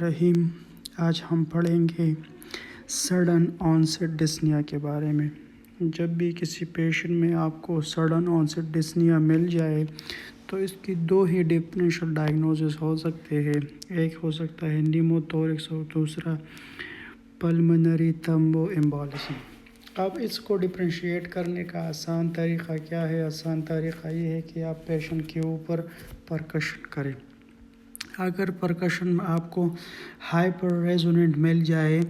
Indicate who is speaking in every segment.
Speaker 1: रहीम। आज हम पढ़ेंगे सडन ऑनसेट डिस्निया के बारे में। जब भी किसी पेशेंट में आपको सडन ऑनसेट डिस्निया मिल जाए तो इसकी दो ही डिफरेंशियल डायग्नोसिस हो सकते हैं। एक हो सकता है न्यूमोथोरिक्स और दूसरा पल्मोनरी थ्रोम्बो एम्बोलिज्म। अब इसको डिफ्रेंशिएट करने का आसान तरीक़ा क्या है? आसान तरीक़ा ये है कि आप पेशेंट के ऊपर परकशन करें। अगर परकशन में आपको हाइपर रेजोनेंट मिल जाए,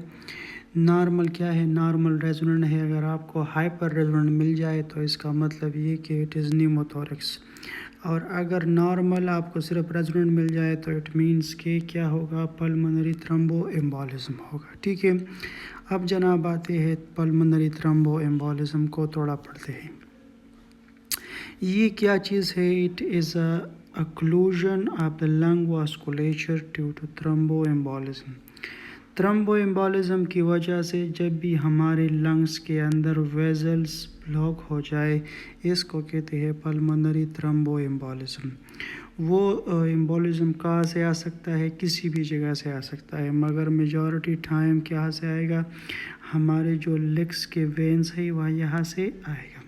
Speaker 1: नॉर्मल क्या है, नॉर्मल रेजोनेंट है, अगर आपको हाइपर रेजोनेंट मिल जाए तो इसका मतलब ये कि इट इज़ न्यूमोथोरिक्स। और अगर नॉर्मल आपको सिर्फ रेजोनेंट मिल जाए तो इट मींस कि क्या होगा, पल्मोनरी थ्रोम्बो एम्बोलिज्म होगा। ठीक है, अब जनाब आते हैं पल्मोनरी थ्रोम्बो एम्बोलिज्म को थोड़ा पढ़ते हैं। ये क्या चीज़ है? It is a occlusion of the lung vasculature due to thromboembolism। Thromboembolism की वजह से जब भी हमारे लंग्स के अंदर वेजल्स ब्लॉक हो जाए, इसको कहते हैं पल्मोनरी थ्रोम्बोएम्बोलिज्म। वो एम्बोलिज्म कहाँ से आ सकता है? किसी भी जगह से आ सकता है, मगर मेजॉरिटी टाइम कहाँ से आएगा? हमारे जो लेग्स के वेन्स है वह यहाँ से आएगा।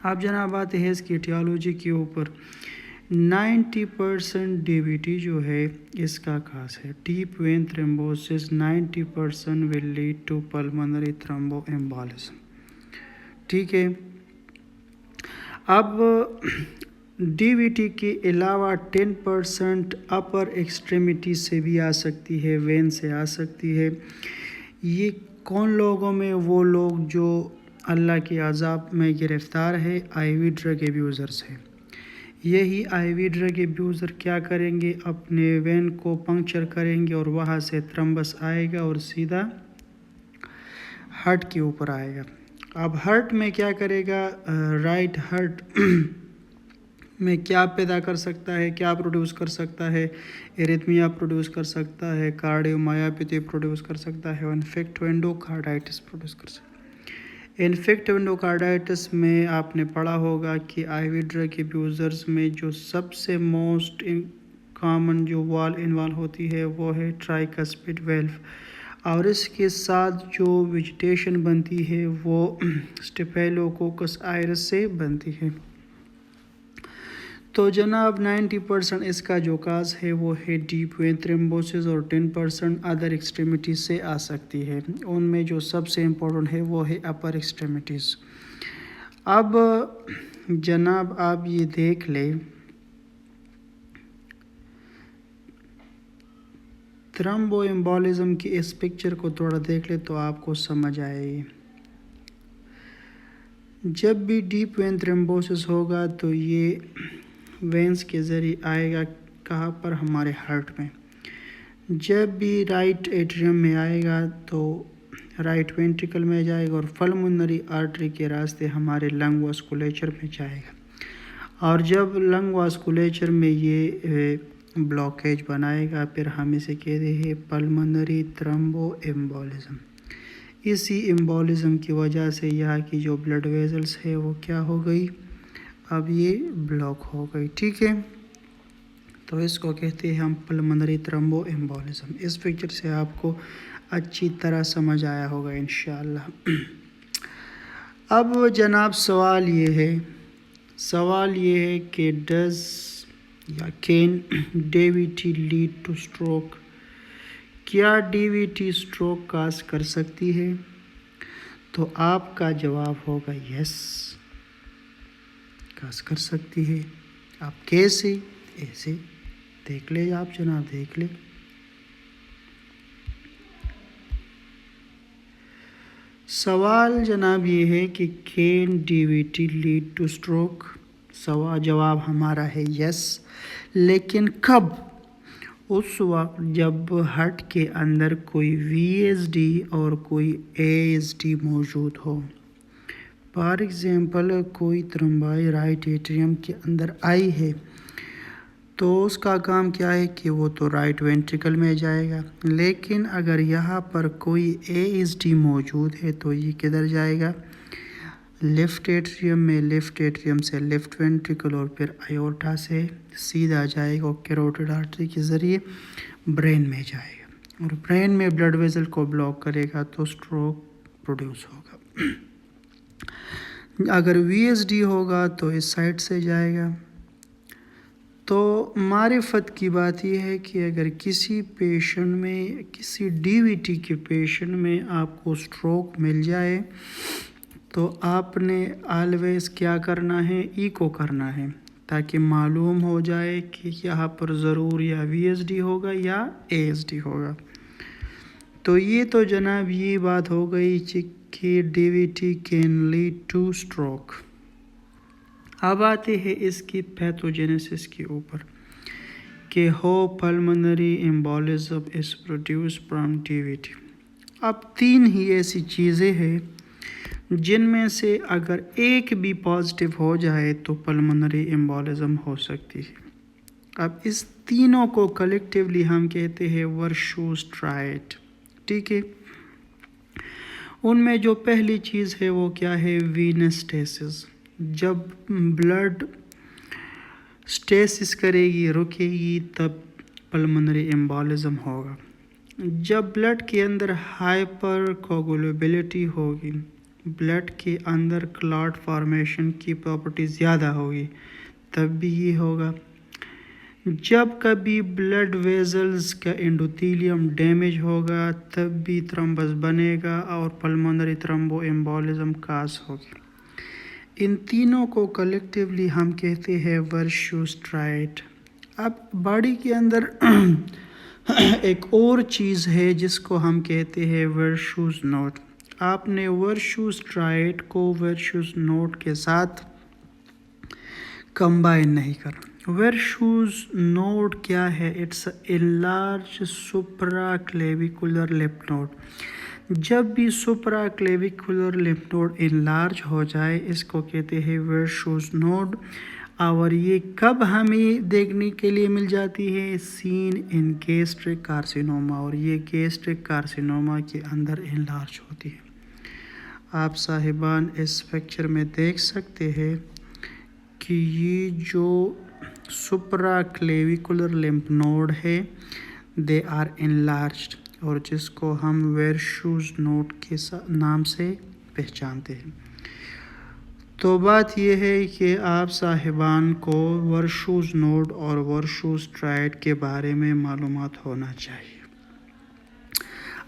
Speaker 1: अब जनाब आते हैं इसकी एटियोलॉजी के ऊपर। 90% डीवीटी जो है इसका खास है। Deep vein thrombosis 90% will lead to pulmonary thromboembolism. ठीक है, अब डीवीटी के अलावा 10% अपर एक्सट्रीमिटी से भी आ सकती है, वेन से आ सकती है। ये कौन लोगों में? वो लोग जो अल्लाह के अज़ाब में गिरफ़्तार है, आईवी ड्रग एब्यूज़र्स है। यही आईवी ड्रग एब्यूज़र क्या करेंगे? अपने वेन को पंक्चर करेंगे और वहाँ से थ्रम्बस आएगा और सीधा हार्ट के ऊपर आएगा। अब हार्ट में क्या करेगा? राइट हार्ट में क्या पैदा कर सकता है, क्या प्रोड्यूस कर सकता है? एरिथमिया प्रोड्यूस कर सकता है, कार्डियोमायोपैथी प्रोड्यूस कर सकता है, इन्फेक्टिव एंडोकार्डाइटिस प्रोड्यूस कर सकता है। इन्फेक्टिव एंडोकार्डाइटिस में आपने पढ़ा होगा कि आईवी ड्रग एब्यूज़र्स में जो सबसे मोस्ट कॉमन जो वाल इन्वॉल्व होती है वो है ट्राइकस्पिड वेल्व, और इसके साथ जो वेजिटेशन बनती है वो स्टेफिलोकोकस आयरस से बनती है। तो जनाब 90% इसका जो काज है वो है डीप वेन थ्रोम्बोसिस और 10% अदर एक्सट्रीमिटीज़ से आ सकती है। उनमें जो सबसे इम्पोर्टेंट है वो है अपर एक्सट्रीमिटीज़। अब जनाब आप ये देख लें, थ्रोम्बोएम्बोलिज्म की इस पिक्चर को थोड़ा देख ले तो आपको समझ आए। जब भी डीप वेन थ्रोम्बोसिस होगा तो ये वेंस के ज़रिए आएगा, कहाँ पर? हमारे हार्ट में। जब भी राइट एट्रियम में आएगा तो राइट वेंट्रिकल में जाएगा और पल्मोनरी आर्टरी के रास्ते हमारे लंग वास्कुलेचर में जाएगा। और जब लंग वास्कुलेचर में ये ब्लॉकेज बनाएगा, फिर हम इसे कहते हैं पल्मोनरी थ्रोम्बोएम्बोलिज्म। इसी एम्बोलिज्म की वजह से यहाँ की जो ब्लड वेजल्स है वो क्या हो गई? अब ये ब्लॉक हो गई। ठीक है, तो इसको कहते हैं हम पल्मोनरी थ्रोम्बोएम्बोलिज्म। इस पिक्चर से आपको अच्छी तरह समझ आया होगा इंशाअल्लाह। अब जनाब सवाल ये है कि डज या can DVT lead two stroke? क्या डीवीटी स्ट्रोक काज कर सकती है? तो आपका जवाब होगा यस, काज कर सकती है। आप कैसे? ऐसे देख ले आप जनाब, देख ले। सवाल जनाब ये है कि can DVT lead two stroke? जवाब हमारा है यस, लेकिन कब? उस वक्त जब हार्ट के अंदर कोई वीएसडी और कोई एएसडी मौजूद हो। फॉर एग्ज़ाम्पल कोई थ्रोम्बाई राइट एट्रियम के अंदर आई है तो उसका काम क्या है कि वो तो राइट वेंट्रिकल में जाएगा, लेकिन अगर यहाँ पर कोई एएसडी मौजूद है तो ये किधर जाएगा? लेफ़्ट एट्रियम में। लेफ़्ट एट्रियम से लेफ़्ट वेंट्रिकल और फिर आयोर्टा से सीधा जाएगा और कैरोटिड आर्टरी के ज़रिए ब्रेन में जाएगा और ब्रेन में ब्लड वेसल को ब्लॉक करेगा तो स्ट्रोक प्रोड्यूस होगा। अगर वीएसडी होगा तो इस साइड से जाएगा। तो मारिफत की बात यह है कि अगर किसी पेशेंट में, किसी डीवीटी के पेशेंट में आपको स्ट्रोक मिल जाए तो आपने ऑलवेज क्या करना है, इको करना है, ताकि मालूम हो जाए कि यहाँ पर ज़रूर या वीएसडी होगा या एएसडी होगा। तो ये तो जनाब ये बात हो गई कि DVT can lead two stroke. अब आते हैं इसकी पैथोजेनेसिस के ऊपर कि how pulmonary embolism is produce from DVT. अब 3 ही ऐसी चीज़ें हैं जिनमें से अगर एक भी पॉजिटिव हो जाए तो पल्मोनरी एम्बोलिज्म हो सकती है। अब इस तीनों को कलेक्टिवली हम कहते हैं वर्शूस ट्रायड। ठीक है, उनमें जो पहली चीज़ है वो क्या है, वीनस स्टेसिस। जब ब्लड स्टेसिस करेगी, रुकेगी, तब पल्मोनरी एम्बोलिज्म होगा। जब ब्लड के अंदर हाइपर कोगुलेबिलिटी होगी, ब्लड के अंदर क्लॉट फॉर्मेशन की प्रॉपर्टी ज़्यादा होगी, तब भी ये होगा। जब कभी ब्लड वेजल्स का एंडोथेलियम डैमेज होगा तब भी थ्रोम्बस बनेगा और पल्मोनरी थ्रोम्बो एम्बोलिज्म काज होगी। इन तीनों को कलेक्टिवली हम कहते हैं वर्शूस ट्रायड। अब बॉडी के अंदर एक और चीज़ है जिसको हम कहते हैं वर्शूस नोड। आपने वर्शूस ट्रायड को वर्शूस नोड के साथ कंबाइन नहीं करना। वर्शूस नोड क्या है, it's enlarge supra clavicular lymph node. जब भी सुप्रा क्लेविकुलर लिम्फ नोड एनलार्ज हो जाए इसको कहते हैं वर्शूस नोड। और ये कब हमें देखने के लिए मिल जाती है, सीन इन गैस्ट्रिक कार्सिनोमा, और ये गैस्ट्रिक कार्सिनोमा के अंदर एनलार्ज होती है। आप साहिबान इस पिक्चर में देख सकते हैं कि ये जो सुप्रा क्लेविकुलर लिम्फ नोड है दे आर एनलार्ज्ड, और जिसको हम वर्शूस नोड के नाम से पहचानते हैं। तो बात यह है कि आप साहिबान को वर्शूस नोड और वर्शूस ट्रायड के बारे में मालूमात होना चाहिए।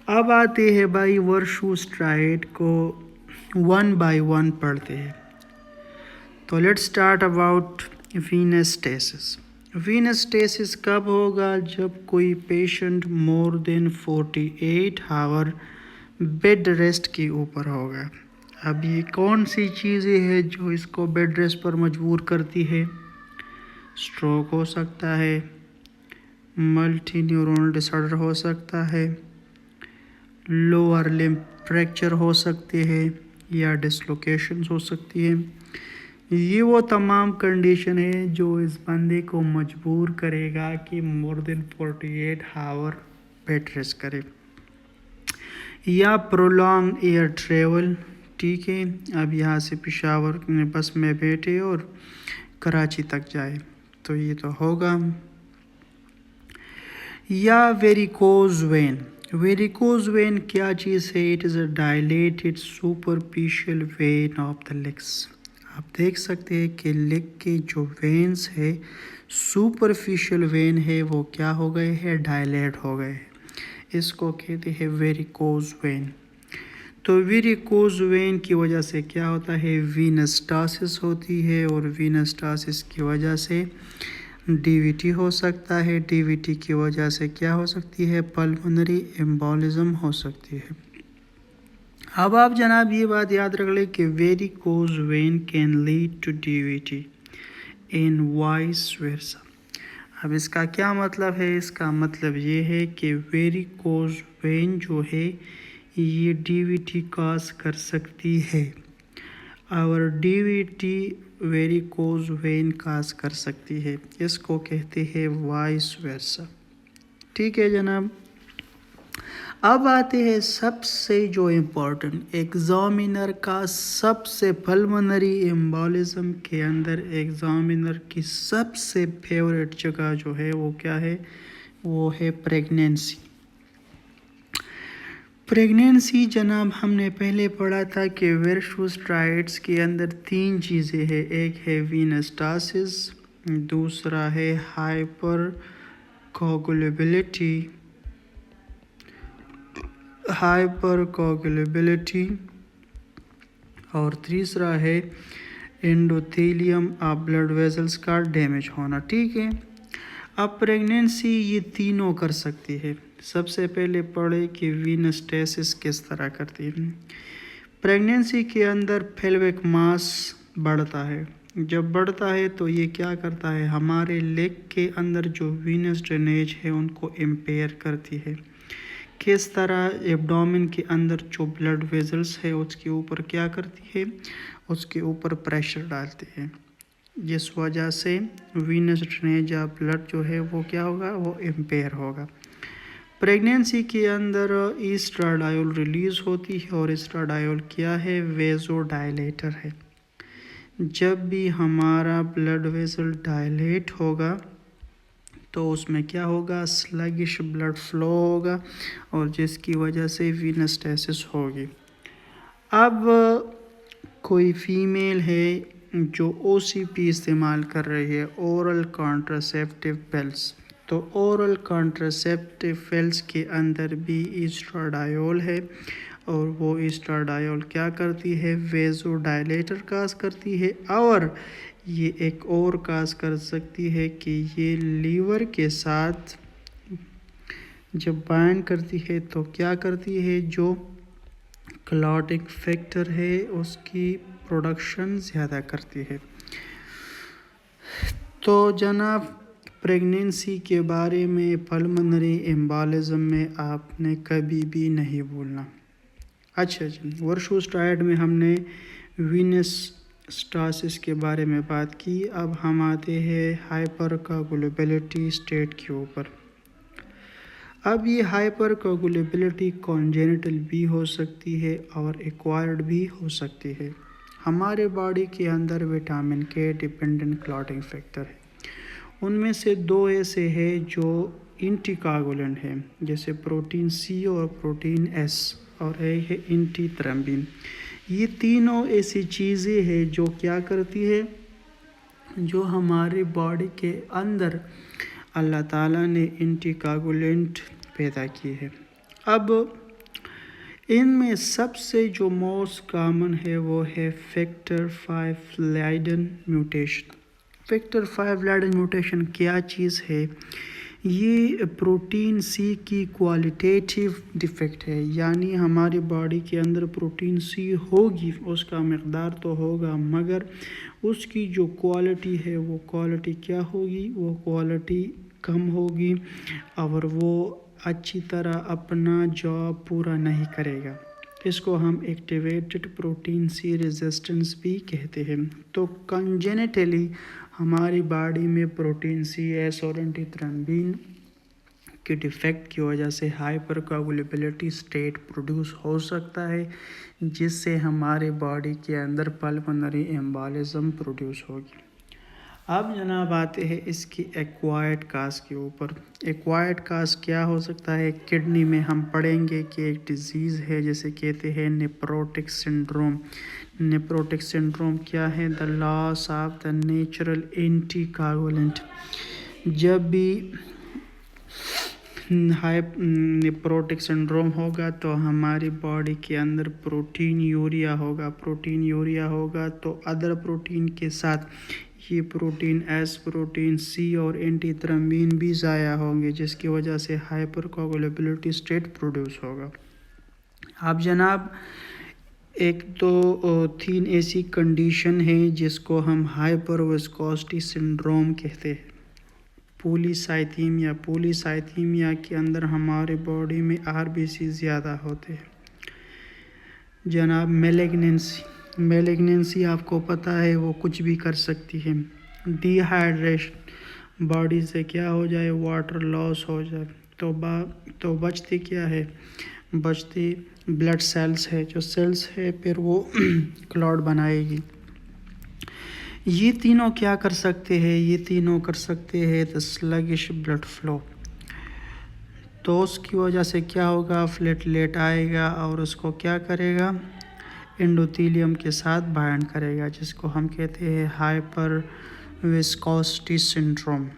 Speaker 1: अब आते हैं भाई वर्शूस ट्रायड को 1 बाय 1 पढ़ते हैं। तो let's start about venous stasis. Venous stasis कब होगा, जब कोई patient more than 48 hour bed rest के ऊपर होगा। अब ये कौन सी चीज़ें हैं जो इसको बेड रेस्ट पर मजबूर करती है, स्ट्रोक हो सकता है, मल्टी न्यूरोनल डिसऑर्डर हो सकता है, लोअर लिम्ब फ्रैक्चर हो सकते हैं या डिसलोकेशंस हो सकती है। ये वो तमाम कंडीशन है जो इस बंदे को मजबूर करेगा कि more than 48 hour bed rest करे, या प्रोलॉन्ग एयर ट्रेवल। ठीक है, अब यहाँ से पेशावर बस में बैठे और कराची तक जाए तो ये तो होगा। या वेरिकोज वेन। वेरिकोज वेन क्या चीज़ है, it is a dilated superficial when of the legs. आप देख सकते हैं कि लेग के जो वेन्स है, सुपरफिशियल वेन है, वो क्या हो गए हैं, डायलेट हो गए हैं। इसको कहते हैं वेरिकोज वेन। तो वेरिकोज वेन की वजह से क्या होता है, वीनस स्टासिस होती है, और वीनस स्टासिस की वजह से डीवीटी हो सकता है। डीवीटी की वजह से क्या हो सकती है, पल्मोनरी एम्बोलिज्म हो सकती है। अब आप जनाब ये बात याद रख लें कि varicose vein can lead to DVT in vice versa. अब इसका क्या मतलब है, इसका मतलब ये है कि वेरिकोज वेन जो है ये डीवीटी कॉज कर सकती है, और डीवीटी वेरिकोज वेन कॉज कर सकती है। इसको कहते हैं वाइस वर्सा। ठीक है जनाब। अब आते हैं सबसे जो इम्पोर्टेंट एग्जामिनर का सबसे, पल्मोनरी एम्बोलिज्म के अंदर एग्जामिनर की सबसे फेवरेट जगह जो है वो क्या है, वो है प्रेगनेंसी। प्रेगनेंसी जनाब हमने पहले पढ़ा था कि वेरशुस्ट्राइड्स के अंदर 3 चीज़ें हैं। एक है वीनस्टासिस, दूसरा है हाइपर कोगुलेबिलिटी और तीसरा है एंडोथेलियम ब्लड वेसल्स का डैमेज होना। ठीक है, अब प्रेगनेंसी ये तीनों कर सकती है। सबसे पहले पढ़े कि वीनस्टेसिस किस तरह करती है। प्रेगनेंसी के अंदर पेल्विक मास बढ़ता है। जब बढ़ता है तो ये क्या करता है, हमारे लेग के अंदर जो वीनस ड्रेनेज है उनको इम्पेयर करती है। किस तरह, एब्डोमेन के अंदर जो ब्लड वेसल्स है उसके ऊपर क्या करती है, उसके ऊपर प्रेशर डालती है, जिस वजह से वीनस ड्रेनेज या ब्लड जो है वो क्या होगा, वो इम्पेयर होगा। प्रेगनेंसी के अंदर ईस्ट्राडायोल रिलीज़ होती है और ईस्ट्राडायोल क्या है, वेज़ोडाइलेटर है। जब भी हमारा ब्लड वेसल डायलेट होगा तो उसमें क्या होगा, स्लगिश ब्लड फ्लो होगा और जिसकी वजह से वीनस्टेसिस होगी। अब कोई फीमेल है जो ओसीपी इस्तेमाल कर रही है, ओरल कॉन्ट्रासेप्टिव पिल्स, तो ओरल कॉन्ट्रासेप्टिव पिल्स के अंदर भी ईस्ट्राडायोल है और वो ईस्ट्राडायोल क्या करती है, वेज़ोडाइलेटर काज करती है। और ये एक और काज कर सकती है कि ये लीवर के साथ जब बाइंड करती है तो क्या करती है, जो क्लॉटिंग फैक्टर है उसकी प्रोडक्शन ज़्यादा करती है। तो जनाब प्रेगनेंसी के बारे में पल्मोनरी एम्बोलिज्म में आपने कभी भी नहीं भूलना। अच्छा जी, वेरशुस्ट्राइड में हमने वीनस्टासिस के बारे में बात की। अब हम आते हैं हाइपर कोगुलेबिलिटी स्टेट के ऊपर। अब ये हाइपर कोगुलेबिलिटी कॉन्जेनिटल भी हो सकती है और एक्वायर्ड भी हो सकती है। हमारे बॉडी के अंदर विटामिन के डिपेंडेंट क्लॉटिंग फैक्टर है। उनमें से 2 ऐसे हैं जो एंटीकोगुलेंट हैं, जैसे प्रोटीन सी और प्रोटीन एस, और एक है एंटीथ्रम्बिन। ये तीनों ऐसी चीज़ें हैं जो क्या करती है, जो हमारे बॉडी के अंदर अल्लाह ताला ने एंटीकोगुलेंट पैदा किए हैं। अब इनमें सबसे जो मोस्ट कॉमन है वो है फैक्टर 5 लाइडेन म्यूटेशन। फैक्टर 5 लाइडेन म्यूटेशन क्या चीज़ है, ये प्रोटीन सी की क्वालिटेटिव डिफेक्ट है। यानी हमारी बॉडी के अंदर प्रोटीन सी होगी, उसका मकदार तो होगा, मगर उसकी जो क्वालिटी है वो क्वालिटी क्या होगी, वो क्वालिटी कम होगी और वो अच्छी तरह अपना जॉब पूरा नहीं करेगा। इसको हम एक्टिवेटेड प्रोटीन सी रेजिस्टेंस भी कहते हैं। तो कंजेनेटली हमारी बॉडी में प्रोटीन सी एस और एंटीथ्रम्बिन के डिफेक्ट की वजह से हाइपर कोगुलेबिलिटी स्टेट प्रोड्यूस हो सकता है, जिससे हमारे बॉडी के अंदर पल्मोनरी एम्बोलिज्म प्रोड्यूस होगी। अब जनाब आते हैं इसकी एक्वायर्ड काज के ऊपर। एक्वायर्ड काज क्या हो सकता है, किडनी में हम पढ़ेंगे कि एक डिजीज़ है जिसे कहते हैं नेफ्रोटिक सिंड्रोम। नेफ्रोटिक सिंड्रोम क्या है, the loss of the natural anticoagulant. जब भी नेफ्रोटिक सिंड्रोम होगा तो हमारी बॉडी के अंदर प्रोटीन यूरिया होगा। प्रोटीन यूरिया होगा तो अदर प्रोटीन के साथ ये प्रोटीन एस, प्रोटीन सी और एंटीथ्रम्बिन भी ज़ाया होंगे, जिसकी वजह से हाइपर कोगुलेबिलिटी स्टेट प्रोड्यूस होगा। अब जनाब एक तो 3 ऐसी कंडीशन है जिसको हम हाइपर विस्कोसिटी सिंड्रोम कहते हैं। पॉलीसाइथीमिया के अंदर हमारे बॉडी में आरबीसी ज़्यादा होते हैं। जनाब मैलिग्नेंसी आपको पता है वो कुछ भी कर सकती है। डिहाइड्रेशन, बॉडी से क्या हो जाए, वाटर लॉस हो जाए, तो बचती क्या है, बचती ब्लड सेल्स है, जो सेल्स है फिर वो क्लॉट बनाएगी। ये तीनों क्या कर सकते हैं, ये तीनों कर सकते हैं द स्लगिश ब्लड फ्लो। तो उसकी वजह से क्या होगा, प्लेटलेट आएगा और उसको क्या करेगा, एंडोथेलियम के साथ बाइंड करेगा, जिसको हम कहते हैं हाइपर विस्कोसिटी सिंड्रोम।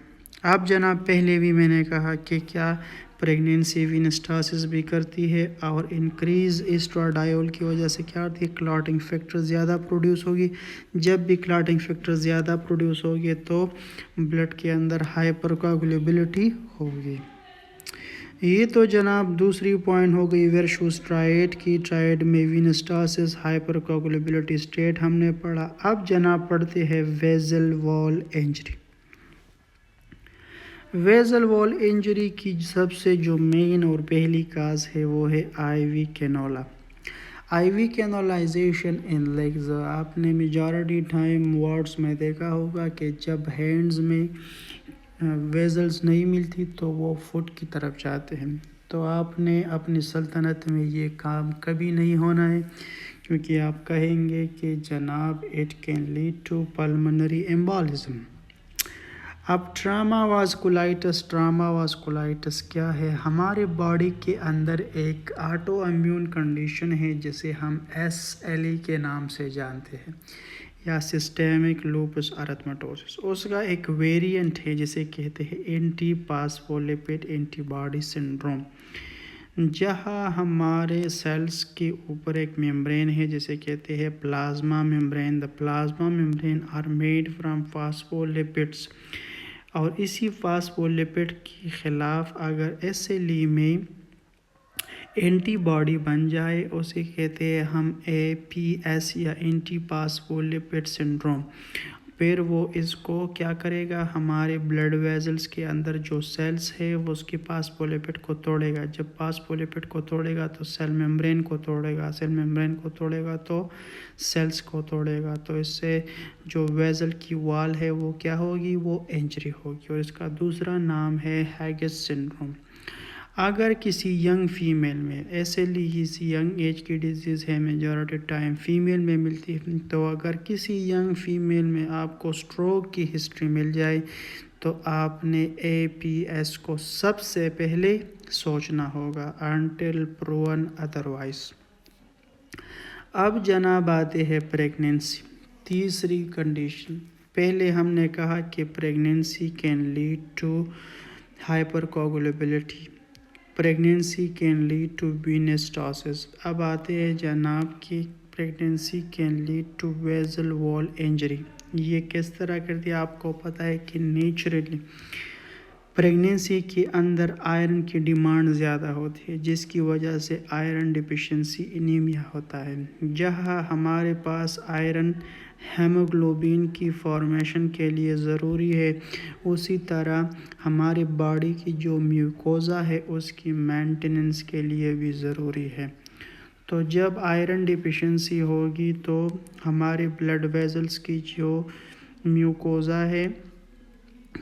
Speaker 1: अब जनाब पहले भी मैंने कहा कि क्या प्रेगनेंसी विनस्टासिस भी करती है और इंक्रीज एस्ट्राडायोल की वजह से क्या होती है, क्लॉटिंग फैक्टर ज़्यादा प्रोड्यूस होगी। जब भी क्लॉटिंग फैक्टर ज़्यादा प्रोड्यूस होगी तो ब्लड के अंदर हाइपरकोगुलेबिलिटी होगी। ये तो जनाब दूसरी पॉइंट हो गई वर्शूस ट्रायड की। ट्रायड में विनस्टासिस हाइपरकोगुलेबिलिटी स्टेट हमने पढ़ा। अब जनाब पढ़ते हैं vessel wall injury. Vessel wall injury की सबसे जो मेन और पहली काज है वो है आईवी कैनोला। आईवी कैनोलाइजेशन इन लेग्स। आपने मेजॉरिटी टाइम वार्ड्स में देखा होगा कि जब हैंड्स में वेजल्स नहीं मिलती तो वो फुट की तरफ जाते हैं। तो आपने अपनी सल्तनत में ये काम कभी नहीं होना है, क्योंकि आप कहेंगे कि जनाब it can lead to pulmonary embolism. अब ट्रामा वास्कुलाइटिस क्या है, हमारे बॉडी के अंदर एक ऑटो इम्यून कंडीशन है जिसे हम SLE के नाम से जानते हैं, या सिस्टेमिक लूपस एरिथेमेटोसिस। उसका एक वेरिएंट है जिसे कहते हैं एंटी फॉस्फोलिपिड एंटीबॉडी सिंड्रोम, जहाँ हमारे सेल्स के ऊपर एक मेम्ब्रेन है जिसे कहते हैं plasma membrane. The plasma membrane are made from phospholipids, और इसी फॉस्फोलिपिड के ख़िलाफ़ अगर SLE में एंटीबॉडी बन जाए उसे कहते हैं हम APS या एंटी फॉस्फोलिपिड सिंड्रोम। फिर वो इसको क्या करेगा, हमारे ब्लड वेजल्स के अंदर जो सेल्स है वो उसके फॉस्फोलिपिड को तोड़ेगा। जब फॉस्फोलिपिड को तोड़ेगा तो सेल मेम्ब्रेन को तोड़ेगा, सेल मेम्ब्रेन को तोड़ेगा तो सेल्स को तोड़ेगा। तो इससे जो वेजल की वॉल है वो क्या होगी, वो इंजरी होगी, और इसका दूसरा नाम है हैगिस सिंड्रोम। अगर किसी यंग फीमेल में, SLE किसी यंग एज की डिजीज़ है, मेजॉरिटी टाइम फीमेल में मिलती है, तो अगर किसी यंग फीमेल में आपको स्ट्रोक की हिस्ट्री मिल जाए तो आपने APS को सबसे पहले सोचना होगा, अनटिल प्रूवन अदरवाइज। अब जनाब आते हैं प्रेगनेंसी, तीसरी कंडीशन। पहले हमने कहा कि pregnancy can lead to hypercoagulability, pregnancy can lead to venous stasis. अब आते हैं जनाब कि pregnancy can lead to vessel wall injury. ये किस तरह करती है, आपको पता है कि नेचुरली प्रेगनेंसी के अंदर आयरन की डिमांड ज़्यादा होती है, जिसकी वजह से आयरन डिफिशिएंसी एनीमिया होता है। जहाँ हमारे पास आयरन हेमोग्लोबिन की फॉर्मेशन के लिए ज़रूरी है, उसी तरह हमारी बॉडी की जो म्यूकोज़ा है उसकी मेंटेनेंस के लिए भी ज़रूरी है। तो जब आयरन डिफिशिएंसी होगी तो हमारे ब्लड वेजल्स की जो म्यूकोज़ा है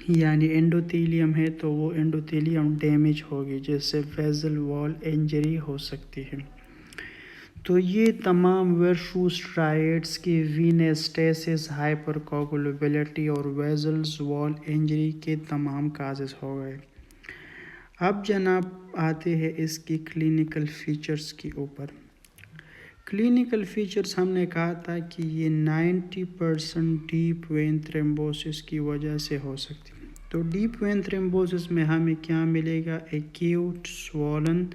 Speaker 1: यानी एंडोथेलियम है, तो वो एंडोथेलियम डैमेज होगी, जिससे वेजल वॉल इंजरी हो सकती है। तो ये तमाम वर्शूस ट्रायड्स की वीनेस्टेसिस, हाइपरकोगुलेबिलिटी और वेजल्स वॉल इंजरी के तमाम काजेस हो गए। अब जनाब आते हैं इसकी क्लिनिकल फीचर्स के ऊपर। क्लिनिकल फीचर्स हमने कहा था कि ये 90% डीप वेन थ्रोम्बोसिस की वजह से हो सकती है। तो डीप वेन थ्रोम्बोसिस में हमें क्या मिलेगा, acute swollen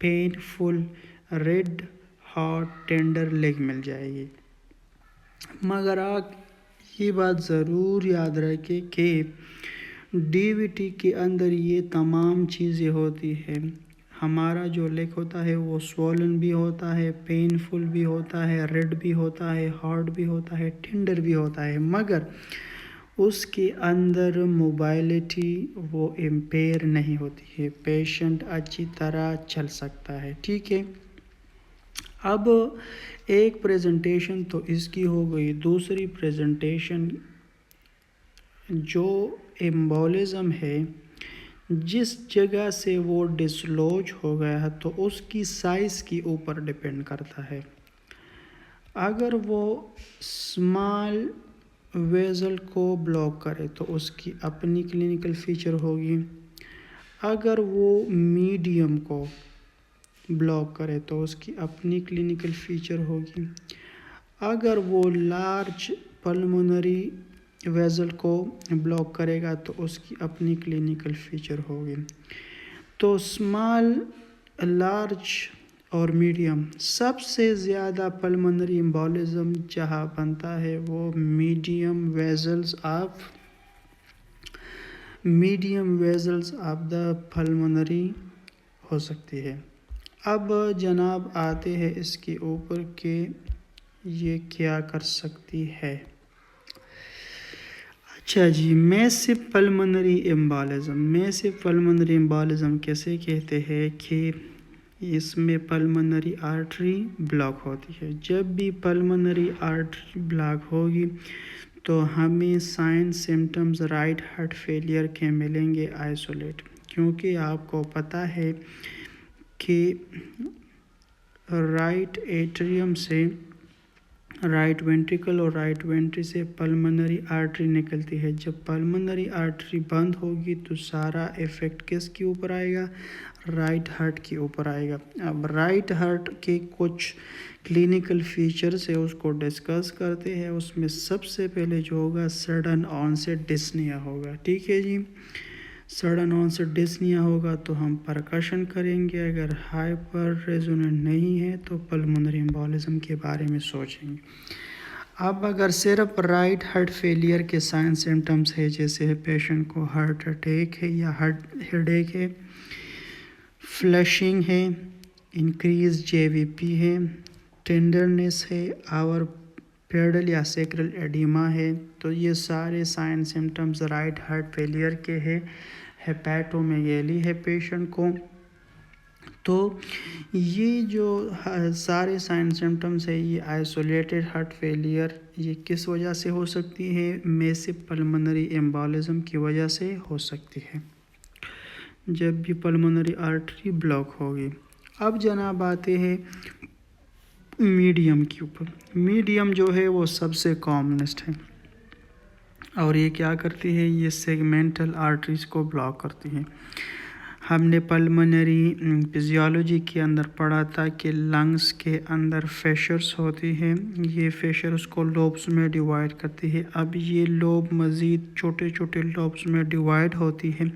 Speaker 1: painful red hot tender leg मिल जाएगी। मगर आप ये बात ज़रूर याद रखें कि DVT के अंदर ये तमाम चीज़ें होती हैं। हमारा जो लेग होता है वो स्वॉलन भी होता है, पेनफुल भी होता है, रेड भी होता है, हॉट भी होता है, टेंडर भी होता है, मगर उसके अंदर मोबाइलिटी वो इम्पेयर नहीं होती है, पेशेंट अच्छी तरह चल सकता है। ठीक है, अब एक प्रेजेंटेशन तो इसकी हो गई। दूसरी प्रेजेंटेशन जो एम्बोलिज्म है, जिस जगह से वो डिसलॉज हो गया है तो उसकी साइज़ के ऊपर डिपेंड करता है। अगर वो स्मॉल वेजल को ब्लॉक करे तो उसकी अपनी क्लिनिकल फीचर होगी। अगर वो मीडियम को ब्लॉक करे तो उसकी अपनी क्लिनिकल फीचर होगी। अगर वो लार्ज पल्मोनरी वेसल को ब्लॉक करेगा तो उसकी अपनी क्लिनिकल फीचर होगी। तो स्मॉल, लार्ज और मीडियम, सबसे ज़्यादा पल्मोनरी एम्बोलिज्म जहाँ बनता है वो medium vessels of the pulmonary हो सकती है। अब जनाब आते हैं इसके ऊपर के ये क्या कर सकती है। अच्छा जी, मैसिव पल्मोनरी एम्बोलिज्म कैसे कहते हैं कि इसमें पल्मोनरी आर्टरी ब्लॉक होती है। जब भी पल्मोनरी आर्टरी ब्लॉक होगी तो हमें sign symptoms right heart failure के मिलेंगे आइसोलेट, क्योंकि आपको पता है कि राइट एट्रियम से राइट वेंट्रिकल और राइट वेंट्री से पल्मोनरी आर्टरी निकलती है। जब पल्मोनरी आर्टरी बंद होगी तो सारा इफ़ेक्ट किसके ऊपर आएगा? राइट हार्ट के ऊपर आएगा। अब राइट हार्ट के कुछ क्लिनिकल फीचर्स है उसको डिस्कस करते हैं। उसमें सबसे पहले जो होगा सडन ऑनसेट डिस्निया होगा। ठीक है जी, सडन ऑनसेट डिस्निया होगा तो हम परकशन करेंगे। अगर हाइपर रेजोनेंट नहीं है तो पल्मोनरी एम्बोलिज्म के बारे में सोचेंगे। अब अगर सिर्फ राइट हार्ट फेलियर के साइन सिम्टम्स है, जैसे पेशेंट को हार्ट अटैक है या हार्ट हेडेक है, फ्लशिंग है, इंक्रीज जेवीपी है, टेंडरनेस है और पेडल या सेक्रल एडिमा है, तो ये सारे sign symptoms right heart failure के हैं। हेपेटोमेगैली है पेशेंट को। तो ये जो सारे साइन सिम्टम्स है ये आइसोलेटेड हार्ट फेलियर ये किस वजह से हो सकती है? मैसिव पल्मोनरी एम्बोलिज्म की वजह से हो सकती है, जब भी पल्मोनरी आर्टरी ब्लॉक होगी। अब जनाब आते हैं मीडियम के ऊपर। मीडियम जो है वो सबसे कॉमनेस्ट है और ये क्या करती है? ये सेगमेंटल आर्टरीज को ब्लॉक करती है। हमने पल्मोनरी फिजियोलॉजी के अंदर पढ़ा था कि लंग्स के अंदर फेशर्स होती हैं। ये फेशर उसको लोब्स में डिवाइड करती है। अब ये लोब मज़ीद छोटे छोटे लोब्स में डिवाइड होती है,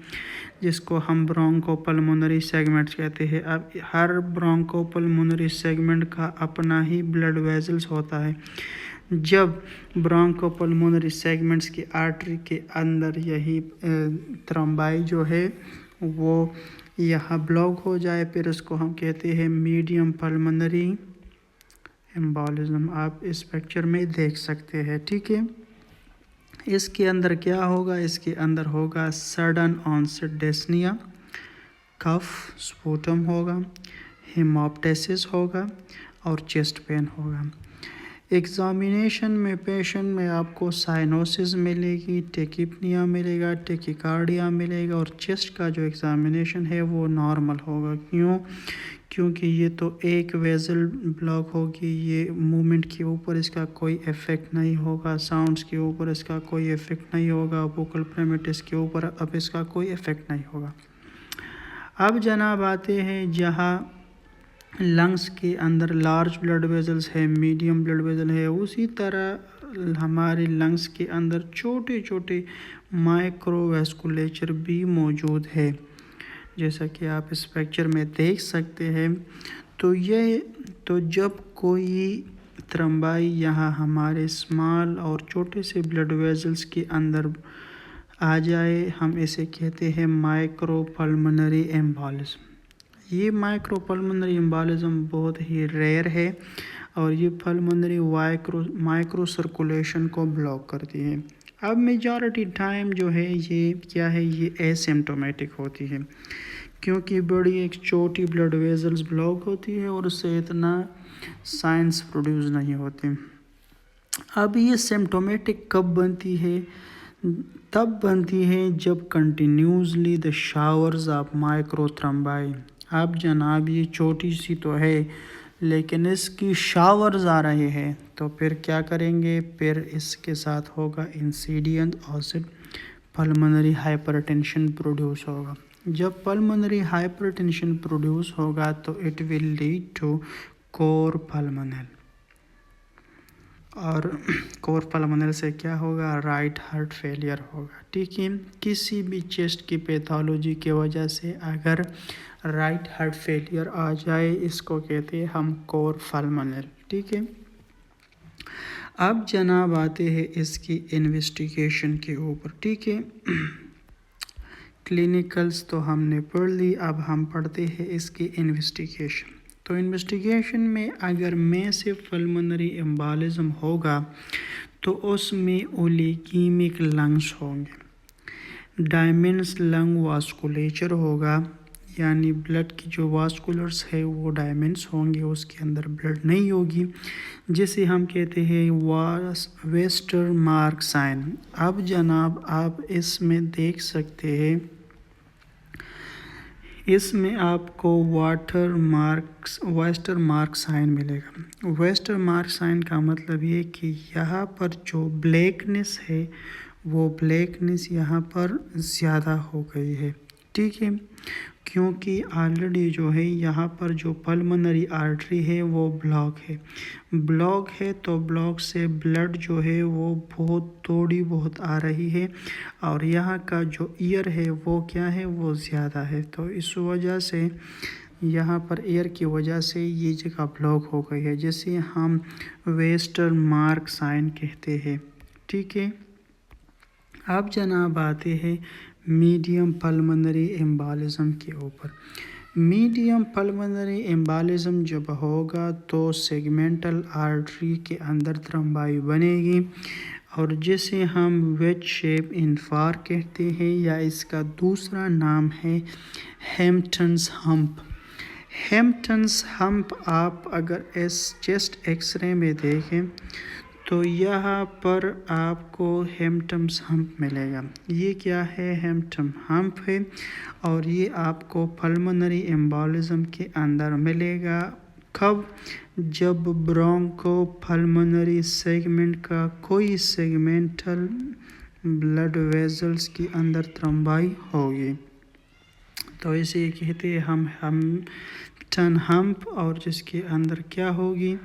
Speaker 1: जिसको हम ब्रोंकोपल्मोनरी सेगमेंट्स कहते हैं। अब हर ब्रोंकोपल्मोनरी सेगमेंट का अपना ही ब्लड वेजल्स होता है। जब ब्रोंकोपल्मोनरी सेगमेंट्स की आर्टरी के अंदर यही थ्रोम्बाई जो है वो यहाँ ब्लॉक हो जाए, फिर उसको हम कहते हैं मीडियम पल्मोनरी एम्बोलिज्म। आप इस पिक्चर में देख सकते हैं। ठीक है, इसके अंदर क्या होगा? इसके अंदर होगा सडन ऑनसेट डिस्निया, कफ स्पूटम होगा, हेमोप्टाइसिस होगा और चेस्ट पेन होगा। एग्जामिनेशन में पेशेंट में आपको साइनोसिस मिलेगी, टेकिपनिया मिलेगा, टेकिकार्डिया मिलेगा और चेस्ट का जो एग्जामिनेशन है वो नॉर्मल होगा। क्यों? क्योंकि ये तो एक वेजल ब्लॉक होगी, ये मूवमेंट के ऊपर इसका कोई इफ़ेक्ट नहीं होगा, साउंड्स के ऊपर इसका कोई इफ़ेक्ट नहीं होगा, वोकल प्रेमेटिस के ऊपर अब इसका कोई इफ़ेक्ट नहीं होगा। अब जनाब आते हैं जहाँ लंग्स के अंदर लार्ज ब्लड वेजल्स है, मीडियम ब्लड वेजल है, उसी तरह हमारे लंग्स के अंदर छोटे छोटे माइक्रोवेस्कुलेचर भी मौजूद है, जैसा कि आप इस पिक्चर में देख सकते हैं। तो जब कोई थ्रोम्बाई यहाँ हमारे स्मॉल और छोटे से ब्लड वेजल्स के अंदर आ जाए, हम इसे कहते हैं माइक्रोपल्मोनरी एम्बोलिज्म। ये माइक्रोपल्मोनरी एम्बोलिज्म बहुत ही रेयर है और ये पल्मोनरी माइक्रो सर्कुलेशन को ब्लॉक करती है। अब मेजॉरिटी टाइम जो है ये क्या है? ये एसिम्प्टोमेटिक होती है, क्योंकि बड़ी एक छोटी ब्लड वेजल्स ब्लॉक होती है और उससे इतना साइंस प्रोड्यूस नहीं होते। अब ये सिम्प्टोमेटिक कब बनती है? तब बनती है जब कंटिन्यूसली द शावर्स ऑफ माइक्रोथ्रोम्बाई। अब जनाब ये छोटी सी तो है लेकिन इसकी शावर्स आ रहे हैं, तो फिर क्या करेंगे? फिर इसके साथ होगा insidious onset pulmonary hypertension produce होगा। जब पल्मोनरी हाइपरटेंशन प्रोड्यूस होगा तो it will lead to cor pulmonale, और कोर पल्मोनल से क्या होगा, राइट हार्ट फेलियर होगा। ठीक है, किसी भी चेस्ट की पैथोलॉजी के वजह से अगर राइट हार्ट फेलियर आ जाए, इसको कहते हैं हम कोर पल्मोनल। ठीक है, अब जनाब आते हैं इसकी इन्वेस्टिगेशन के ऊपर। ठीक है, क्लिनिकल्स तो हमने पढ़ ली, अब हम पढ़ते हैं इसकी इन्वेस्टिगेशन। तो इन्वेस्टिगेशन में अगर मैसिव पल्मोनरी एम्बोलिज्म होगा तो उसमें ओलिगेमिक लंग्स होंगे, डायमेंस लंग वास्कुलेचर होगा, यानी ब्लड की जो वास्कुलर्स है वो डायमेंस होंगे, उसके अंदर ब्लड नहीं होगी, जिसे हम कहते हैं वेस्टर मार्क साइन। अब जनाब आप इसमें देख सकते हैं, इसमें आपको वेस्टर मार्क साइन मिलेगा। वेस्टर मार्क साइन का मतलब ये कि यहाँ पर जो ब्लैकनेस है वो ब्लैकनेस यहाँ पर ज़्यादा हो गई है। ठीक है, क्योंकि ऑलरेडी जो है यहाँ पर जो पल्मोनरी आर्टरी है वो ब्लॉक है तो ब्लॉक से ब्लड जो है वो थोड़ी बहुत आ रही है, और यहाँ का जो ईयर है वो क्या है, वो ज़्यादा है, तो इस वजह से यहाँ पर एयर की वजह से ये जगह ब्लॉक हो गई है, जिसे हम वेस्टर मार्क साइन कहते हैं। ठीक है, अब जनाब आते हैं मीडियम पल्मोनरी एम्बोलिज्म के ऊपर। मीडियम पल्मोनरी एम्बोलिज्म जब होगा तो सेगमेंटल आर्टरी के अंदर थ्रोम्बाई बनेगी, और जिसे हम वेज शेप इन्फार कहते हैं, या इसका दूसरा नाम है हैम्पटन्स हम्प। हैम्पटन्स हम्प आप अगर इस चेस्ट एक्सरे में देखें तो यहाँ पर आपको हैम्पटन्स हम्प मिलेगा। ये क्या है, हैम्पटन हम्प है, और ये आपको पल्मोनरी एम्बोलिज्म के अंदर मिलेगा। कब, जब ब्रोंको पल्मोनरी सेगमेंट का कोई सेगमेंटल ब्लड वेजल्स के अंदर थ्रोम्बाई होगी, तो इसे कहते हैं हम टन हम्प, और जिसके अंदर क्या होगी,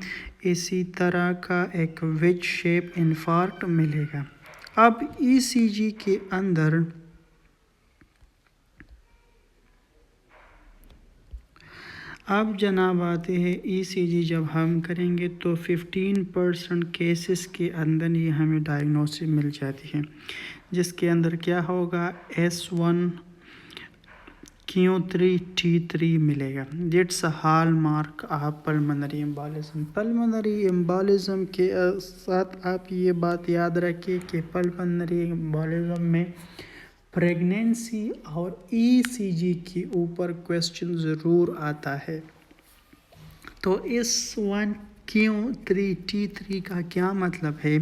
Speaker 1: इसी तरह का एक वेज शेप इन्फार्क्ट मिलेगा। अब ईसीजी के अंदर अब जनाब आते हैं ईसीजी जब हम करेंगे तो 15% केसेस के अंदर ये हमें डायग्नोसिस मिल जाती है, जिसके अंदर क्या होगा, S1 Q3T3 मिलेगा। It's hall mark of pulmonary embolism. Pulmonary embolism के साथ आप ये बात याद रखिए कि पल्मोनरी एम्बोलिज्म में प्रेगनेंसी और ईसीजी के ऊपर क्वेश्चन ज़रूर आता है। तो इस 1Q3T3 का क्या मतलब है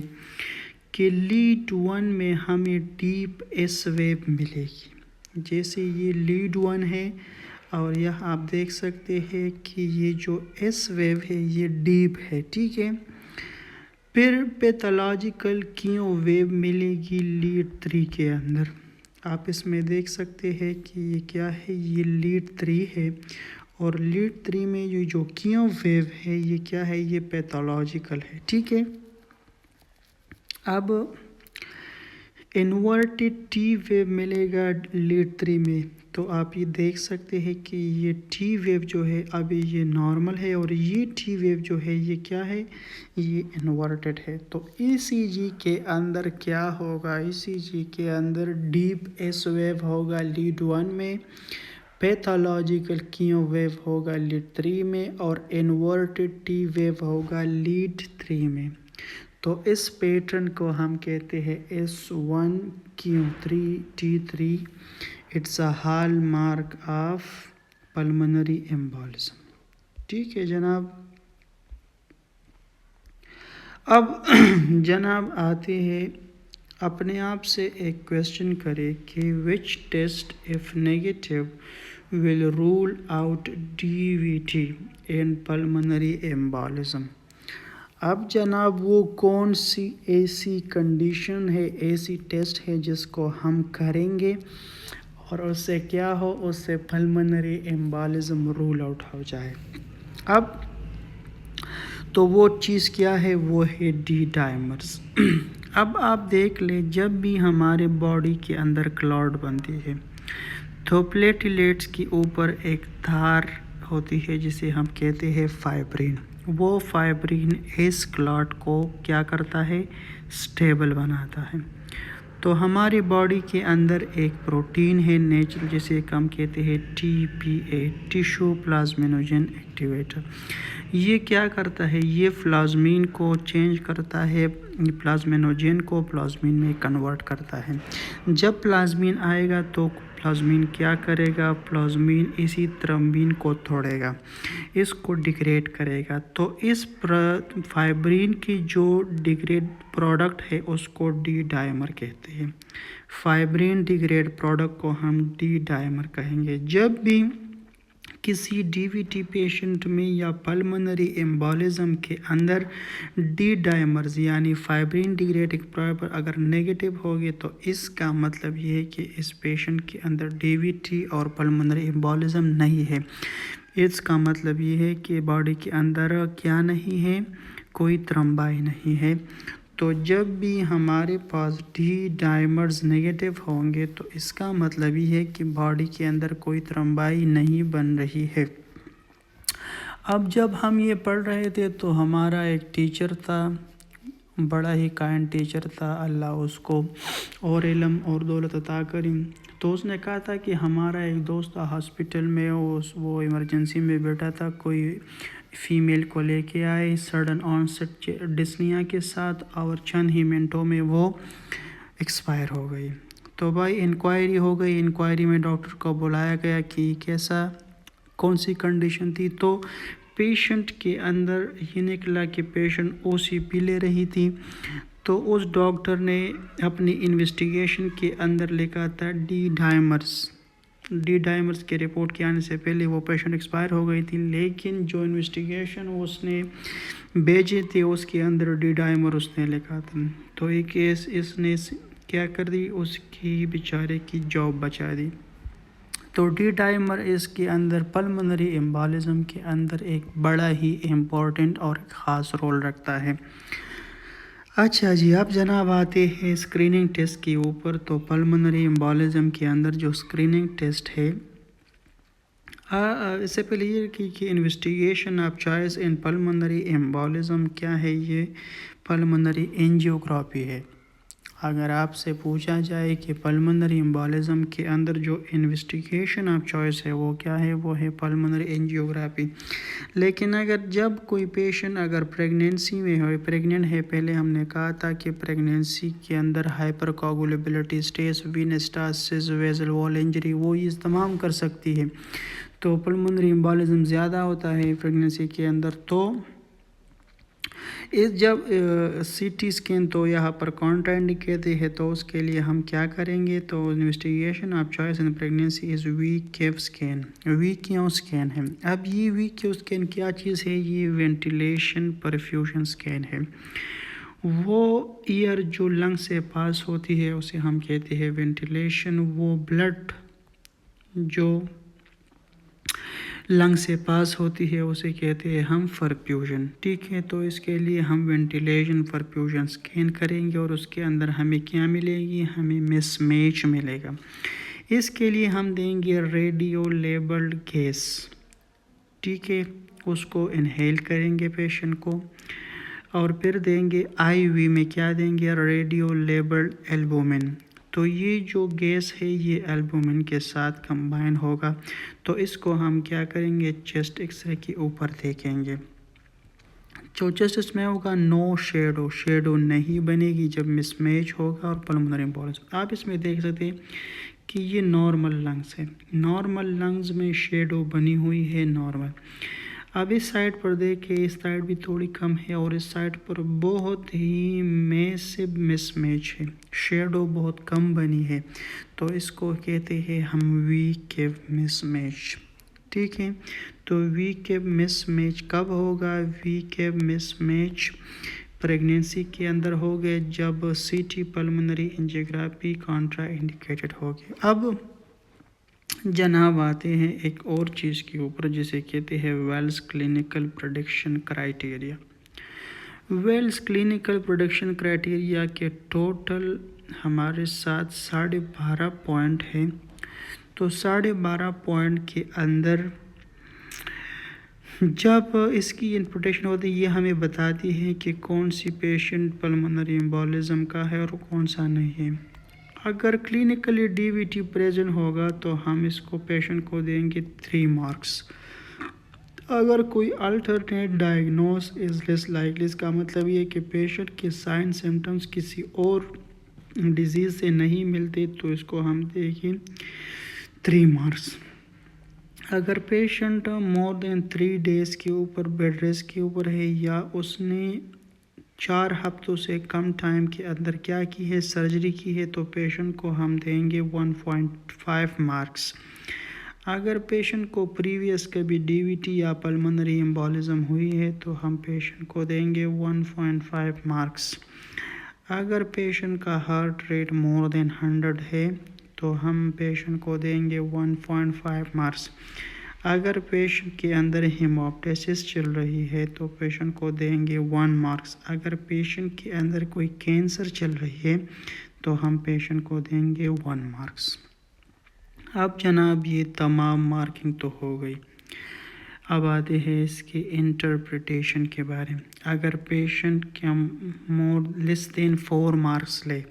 Speaker 1: कि लीड 1 में हमें डीप एस वेव मिलेगी, जैसे ये लीड 1 है, और यह आप देख सकते हैं कि ये जो एस वेव है ये डीप है। ठीक है, फिर पैथोलॉजिकल क्यू वेव मिलेगी लीड 3 के अंदर। आप इसमें देख सकते हैं कि ये क्या है, ये लीड 3 है, और लीड 3 में ये जो क्यू वेव है ये क्या है, ये पैथोलॉजिकल है। ठीक है, अब इन्वर्टेड टी वेव मिलेगा लीड 3 में, तो आप ये देख सकते हैं कि ये टी वेव जो है अभी ये नॉर्मल है, और ये टी वेव जो है ये क्या है, ये इन्वर्टेड है। तो ईसीजी के अंदर क्या होगा, ईसीजी के अंदर डीप एस वेव होगा लीड 1 में, पैथोलॉजिकल क्यू वेव होगा लीड 3 में, और इन्वर्टेड टी वेव होगा लीड 3 में। तो इस पैटर्न को हम कहते हैं S1Q3T3। It's a hall mark of pulmonary embolism. ठीक है जनाब, अब जनाब आते हैं, अपने आप से एक क्वेश्चन करें कि which test if negative will rule out DVT in pulmonary embolism. अब जनाब वो कौन सी ऐसी कंडीशन है, ऐसी टेस्ट है जिसको हम करेंगे और उससे क्या हो, उससे पल्मोनरी एम्बोलिज्म रूल आउट हो जाए। अब तो वो चीज़ क्या है, वो है डी डायमर्स। अब आप देख ले, जब भी हमारे बॉडी के अंदर क्लॉट बनती है तो प्लेटलेट्स के ऊपर एक धार होती है जिसे हम कहते हैं फाइब्रिन। वो फाइब्रिन इस क्लॉट को क्या करता है, स्टेबल बनाता है। तो हमारी बॉडी के अंदर एक प्रोटीन है नेचुरल जिसे हम कहते हैं TPA, टिश्यू प्लाज्मिनोजन एक्टिवेटर। ये क्या करता है, ये प्लाज्मीन को चेंज करता है, प्लाज्मिनोजन को प्लाज्मीन में कन्वर्ट करता है। जब प्लाज्मीन आएगा तो प्लाज्मीन क्या करेगा, प्लाज्मीन इसी थ्रोम्बिन को तोड़ेगा, इसको डिग्रेड करेगा। तो इस फाइब्रिन की जो डिग्रेड प्रोडक्ट है उसको डी डायमर कहते हैं। फाइब्रिन डिग्रेड प्रोडक्ट को हम डी डायमर कहेंगे। जब भी किसी DVT पेशेंट में या पल्मोनरी एम्बोलिज्म के अंदर डी डायमर्स यानी फाइब्रिन डिग्रेडिंग प्रोडक्ट अगर नेगेटिव होगी तो इसका मतलब ये है कि इस पेशेंट के अंदर DVT और पल्मोनरी एम्बोलिज्म नहीं है। इसका मतलब ये है कि बॉडी के अंदर क्या नहीं है, कोई थ्रोम्बाई नहीं है। तो जब भी हमारे पास डी डायमर्स नेगेटिव होंगे तो इसका मतलब ये है कि बॉडी के अंदर कोई थ्रोम्बाई नहीं बन रही है। अब जब हम ये पढ़ रहे थे तो हमारा एक टीचर था, बड़ा ही काइंड टीचर था, अल्लाह उसको और इल्म और दौलत अता करें। तो उसने कहा था कि हमारा एक दोस्त था हॉस्पिटल में, वो इमरजेंसी में बैठा था, कोई फीमेल को लेके आए सडन ऑनसेट डिस्निया के साथ और चंद ही मिनटों में वो एक्सपायर हो गई। तो भाई इंक्वायरी हो गई, इंक्वायरी में डॉक्टर को बुलाया गया कि कैसा, कौन सी कंडीशन थी। तो पेशेंट के अंदर ये निकला कि पेशेंट OCP ले रही थी। तो उस डॉक्टर ने अपनी इन्वेस्टिगेशन के अंदर लिखा था डी डायमर्स के रिपोर्ट के आने से पहले वो पेशेंट एक्सपायर हो गई थी। लेकिन जो इन्वेस्टिगेशन उसने भेजे थे उसके अंदर डी डायमर उसने लिखा था। तो एक केस इसने क्या कर दी, उसकी बेचारे की जॉब बचा दी। तो डी डायमर इसके अंदर पल्मोनरी एम्बोलिज्म के अंदर एक बड़ा ही इम्पोर्टेंट और ख़ास रोल रखता है। अच्छा जी, अब जनाब आते हैं स्क्रीनिंग टेस्ट के ऊपर। तो पल्मोनरी एम्बोलिज्म के अंदर जो स्क्रीनिंग टेस्ट है, इससे पहले ये कि investigation of choice in pulmonary embolism क्या है, ये पल्मोनरी एंजियोग्राफी है। अगर आपसे पूछा जाए कि पल्मोनरी एम्बोलिज्म के अंदर जो इन्वेस्टिगेशन ऑफ चॉइस है वो क्या है, वो है पल्मोनरी एंजियोग्राफी। लेकिन अगर जब कोई पेशेंट अगर प्रेगनेंसी में हो, प्रेग्नेंट है, पहले हमने कहा था कि प्रेगनेंसी के अंदर hypercoagulability, stress, venous, vessel wall injury, वो ये तमाम कर सकती है। तो पल्मोनरी एम्बोलिज्म ज़्यादा होता है प्रेगनेंसी के अंदर। तो इस जब CT स्कैन तो यहाँ पर कॉन्ट्राइंडिकेट है, तो उसके लिए हम क्या करेंगे, तो investigation of choice in pregnancy is VCAP scan, VCAP scan है। अब ये VCAP स्कैन क्या चीज़ है, ये वेंटिलेशन परफ्यूजन स्कैन है। वो एयर जो लंग से पास होती है उसे हम कहते हैं वेंटिलेशन। वो ब्लड जो लंग से पास होती है उसे कहते हैं हम परफ्यूजन। ठीक है, तो इसके लिए हम वेंटिलेशन परफ्यूजन स्कैन करेंगे और उसके अंदर हमें क्या मिलेगी, हमें मिसमैच मिलेगा। इसके लिए हम देंगे रेडियो लेबल्ड गैस। ठीक है, उसको इनहेल करेंगे पेशेंट को, और फिर देंगे IV में क्या देंगे, रेडियो लेबल्ड एल्बुमिन। तो ये जो गैस है ये एल्बुमिन के साथ कंबाइन होगा। तो इसको हम क्या करेंगे, चेस्ट एक्सरे के ऊपर देखेंगे। जो चेस्ट में होगा नो शेडो नहीं बनेगी जब मिसमैच होगा और पल्मोनरी एम्बोलिज्म। आप इसमें देख सकते हैं कि ये नॉर्मल लंग्स है, नॉर्मल लंग्स में शेडो बनी हुई है नॉर्मल। अब इस साइड पर देखें, इस साइड भी थोड़ी कम है और इस साइड पर बहुत ही मैसिव मिसमैच है, शेडो बहुत कम बनी है। तो इसको कहते हैं हम VCAP मिसमैच। ठीक है, तो VCAP मिसमैच कब होगा, VCAP मिसमैच प्रेगनेंसी के अंदर हो गए जब CT pulmonary angiography Contra indicated हो गए। अब जनाब आते हैं एक और चीज़ के ऊपर जिसे कहते हैं Wells clinical prediction criteria. Wells clinical production criteria के टोटल हमारे साथ 12.5 पॉइंट हैं। तो 12.5 पॉइंट के अंदर जब इसकी इंटरप्रिटेशन होती है, ये हमें बताती है कि कौन सी पेशेंट पल्मोनरी एम्बोलिज्म का है और कौन सा नहीं है। अगर क्लिनिकली डीवीटी प्रेजेंट होगा तो हम इसको पेशेंट को देंगे 3 मार्क्स। अगर कोई alternate diagnose is less likely, इसका मतलब ये कि पेशेंट के साइन सिम्टम्स किसी और डिजीज़ से नहीं मिलते तो इसको हम देंगे 3 मार्क्स। अगर पेशेंट मोर देन 3 डेज़ के ऊपर बेड रेस्ट के ऊपर है या उसने 4 हफ्तों से कम टाइम के अंदर क्या की है, सर्जरी की है, तो पेशेंट को हम देंगे 1.5 मार्क्स। अगर पेशेंट को प्रीवियस कभी डीवीटी या पल्मोनरी एम्बोलिज्म हुई है तो हम पेशेंट को देंगे 1.5 मार्क्स। अगर पेशेंट का हार्ट रेट मोर देन 100 है तो हम पेशेंट को देंगे 1.5 मार्क्स। अगर पेशेंट के अंदर हेमोप्टाइसिस चल रही है तो पेशेंट को देंगे 1 मार्क्स। अगर पेशेंट के अंदर कोई कैंसर चल रही है तो हम पेशेंट को देंगे 1 मार्क्स। अब जनाब ये तमाम मार्किंग तो हो गई। अब आते हैं इसके इंटरप्रिटेशन के बारे में। अगर पेशेंट क्या मोर लेस देन 4 मार्क्स ले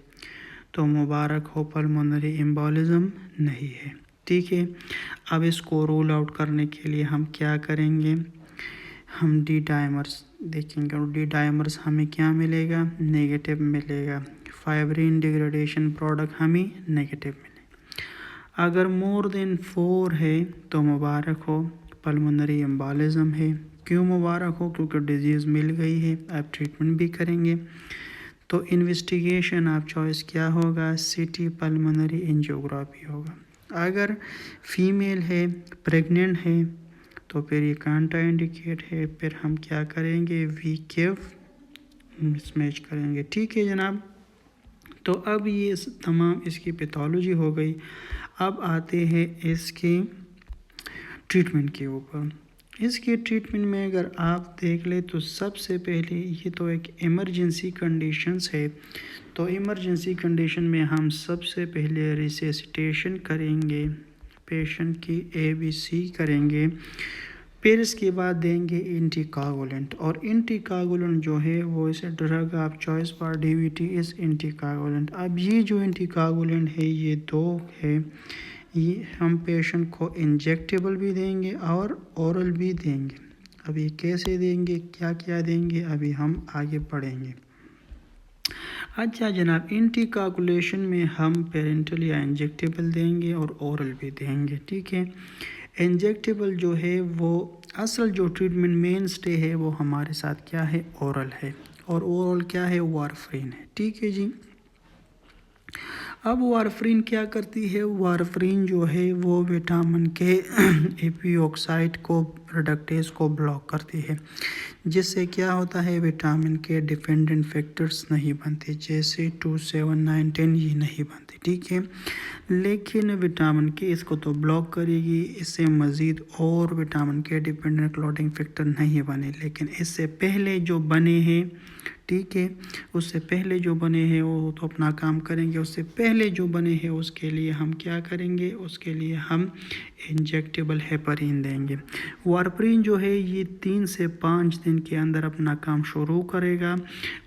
Speaker 1: तो मुबारक हो, पल्मोनरी एम्बोलिज्म नहीं है। ठीक है, अब इसको रूल आउट करने के लिए हम क्या करेंगे, हम डी डायमर्स देखेंगे और डी डायमर्स हमें क्या मिलेगा, नेगेटिव मिलेगा। फाइब्रिन डिग्रेडेशन प्रोडक्ट हमें नेगेटिव मिलेगा। अगर मोर देन 4 है तो मुबारक हो, पल्मोनरी एम्बोलिज्म है। क्यों मुबारक हो, क्योंकि डिजीज़ मिल गई है। अब ट्रीटमेंट भी करेंगे। तो इन्वेस्टिगेशन ऑफ चॉइस क्या होगा, सिटी पल्मोनरी एंजियोग्राफी होगा। अगर फीमेल है, प्रेग्नेंट है, तो फिर ये कांटा इंडिकेट है, फिर हम क्या करेंगे, वीकेफ मिसमैच करेंगे। ठीक है जनाब, तो अब ये तमाम इसकी पैथोलॉजी हो गई। अब आते हैं इसके ट्रीटमेंट के ऊपर। इसके ट्रीटमेंट में अगर आप देख ले तो सबसे पहले ये तो एक इमरजेंसी कंडीशंस है, तो इमरजेंसी कंडीशन में हम सबसे पहले रिसेसिटेशन करेंगे, पेशेंट की ABC करेंगे, फिर इसके बाद देंगे एंटीकोगुलेंट। और एंटीकोगुलेंट जो है वो इसे drug of choice for DVT is anticoagulant. अब ये जो एंटीकोगुलेंट है ये 2 है, ये हम पेशेंट को इंजेक्टेबल भी देंगे और ओरल भी देंगे। अब ये कैसे देंगे, क्या क्या देंगे, अभी हम आगे पढ़ेंगे। अच्छा जनाब, एंटीकोगुलेशन में हम पेरेंटल या इंजेक्टेबल देंगे और ओरल भी देंगे। ठीक है, इंजेक्टेबल जो है वो असल जो ट्रीटमेंट मेन स्टे है वो हमारे साथ क्या है, ओरल है। और ओरल क्या है, वारफरीन है। ठीक है जी। अब वारफरीन क्या करती है, वारफरीन जो है वो विटामिन के एपीऑक्साइड को प्रोडक्टेज को ब्लॉक करती है, जिससे क्या होता है, विटामिन के डिपेंडेंट फैक्टर्स नहीं बनते, जैसे 2, 7, 9, 10 ये नहीं बनते। ठीक है, लेकिन विटामिन के इसको तो ब्लॉक करेगी, इससे मज़ीद और विटामिन के डिपेंडेंट क्लॉटिंग फैक्टर नहीं बने। लेकिन इससे पहले जो बने हैं, ठीक है, उससे पहले जो बने हैं वो तो अपना काम करेंगे। उससे पहले जो बने हैं उसके लिए हम क्या करेंगे, उसके लिए हम इंजेक्टेबल हेपरिन देंगे। वारफरीन जो है ये 3 से 5 दिन के अंदर अपना काम शुरू करेगा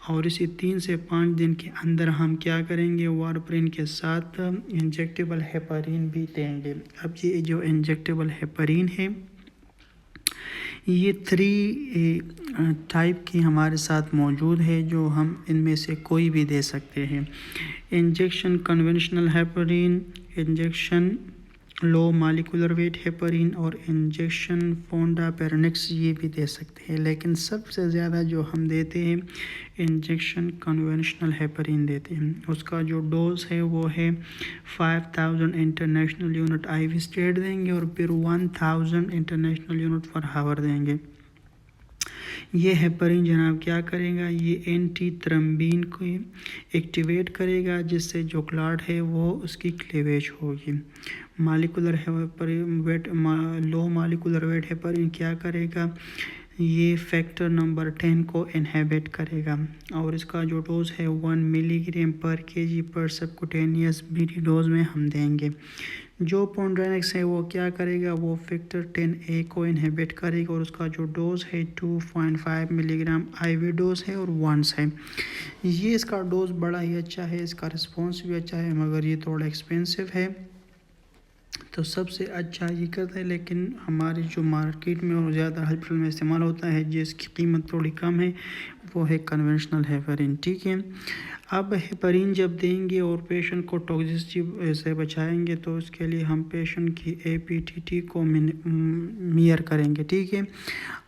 Speaker 1: और इसी 3 से 5 दिन के अंदर हम क्या करेंगे, वारफरीन के साथ इंजेक्टेबल हेपरिन भी देंगे। अब ये जो इंजेक्टेबल हेपरिन है ये 3 टाइप की हमारे साथ मौजूद है, जो हम इनमें से कोई भी दे सकते हैं। Injection conventional heparin, injection low molecular weight heparin और इंजेक्शन फोंडापेरनिक्स ये भी दे सकते हैं। लेकिन सबसे ज़्यादा जो हम देते हैं इंजेक्शन कन्वेंशनल हेपरिन देते हैं। उसका जो डोज है वो है 5000 इंटरनेशनल यूनिट IV स्टेट देंगे और फिर 1000 इंटरनेशनल यूनिट पर हावर देंगे। ये हेपरिन जनाब क्या करेगा, ये एंटी थ्रम्बीन को एक्टिवेट करेगा, जिससे जो क्लॉट है वो उसकी क्लीवेज होगी। मालिकुलर वेट लो मालिकुलर वेट हेपरिन क्या करेगा, ये फैक्टर नंबर 10 को इनहिबिट करेगा और इसका जो डोज है 1 मिलीग्राम पर केजी पर सबकुटेनियस बीडी डोज में हम देंगे। जो पोंड्रेनिक्स है वो क्या करेगा, वो फैक्टर 10A को इनहिबिट करेगा और उसका जो डोज है 2.5 मिलीग्राम IV डोज है और वंस है। ये इसका डोज बड़ा ही अच्छा है, इसका रिस्पॉन्स भी अच्छा है, मगर ये थोड़ा एक्सपेंसिव है। तो सबसे अच्छा ये करता है, लेकिन हमारी जो मार्केट में और ज़्यादा हॉस्पिटल में इस्तेमाल होता है जिसकी कीमत थोड़ी कम है, वो है कन्वेंशनल हेपरिन। ठीक है, अब हेपरिन जब देंगे और पेशेंट को टॉक्सिसिटी से बचाएंगे तो उसके लिए हम पेशेंट की APTT को मेयर करेंगे। ठीक है,